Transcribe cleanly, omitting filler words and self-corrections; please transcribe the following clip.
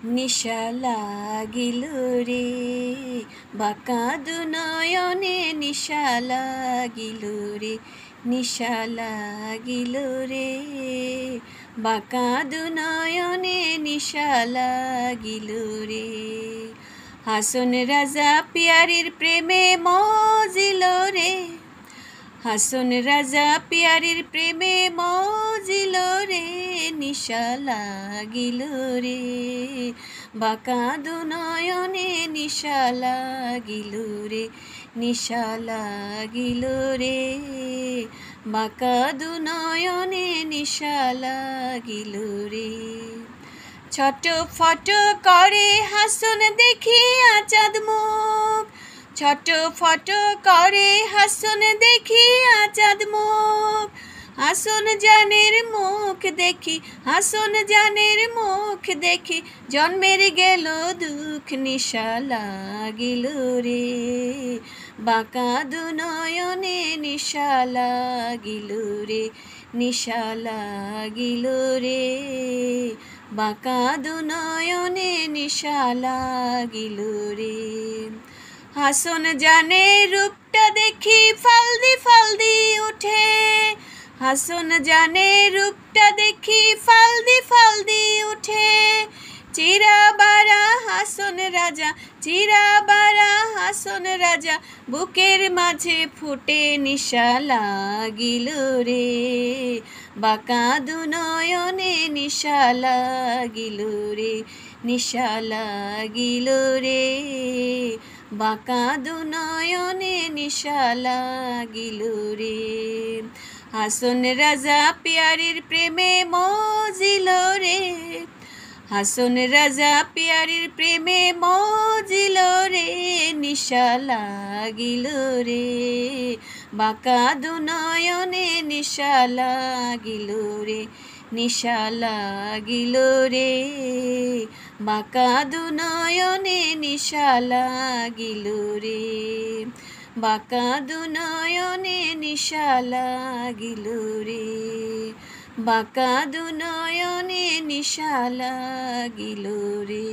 নিশা লাগিল রে, বাঁকা দুনয়নে নিশা লাগিল রে, নিশা লাগিল রে, বাঁকা দুনয়নে নিশা লাগিল রে। হাসন রাজা পিয়ারির প্রেমে মজিল রে, হাসন রাজা পিয়ারির প্রেমে মজিল রে, নিশা লাগিল রে, বাঁকা দুনয়নে নিশা লাগিল রে, নিশা লাগিল রে, বাঁকা দুনয়নে নিশা লাগিল রে। ছটফট করে হাসন দেখিয়া চাঁদ মুখ, ছটফট করে হাসন দেখিয়া চাঁদ মুখ, হাসন জানের মুখ দেখি, হাসন জানের মুখ দেখি, জন্মের গেল দুঃখ নিশা লাগিল রে, বাঁকা দুনয়নে নিশা লাগিল রে, নিশা লাগিল রে, বাঁকা দুনয়নে নিশা লাগিল রে। হাসন জানে রূপটা দেখি ফালদি ফালদি উঠে, হাসন জানে রূপটা দেখি ফালদি ফালদি উঠে, চিরাবারা হাসন রাজা, চিরাবারা হাসন রাজা, বুকের মাঝে ফুটে নিশা লাগিল রে, বাঁকা দুনয়নে নিশা লাগিল রে, নিশা লাগিল রে, বাঁকা দুনয়নে নিশা লাগিল রে। হাসন রাজা পিয়ারির প্রেমে মজিল রে, হাসন রাজা পিয়ারির প্রেমে মজিল রে, নিশা লাগিল রে, বাঁকা দুনয়নে নিশা লাগিল রে, নিশা লাগিল রে, বাঁকা দুনয়নে নিশা লাগিল রে, বাঁকা দুনয়নে নিশা লাগিল রে, বাঁকা দুনয়নে নিশা লাগিল রে।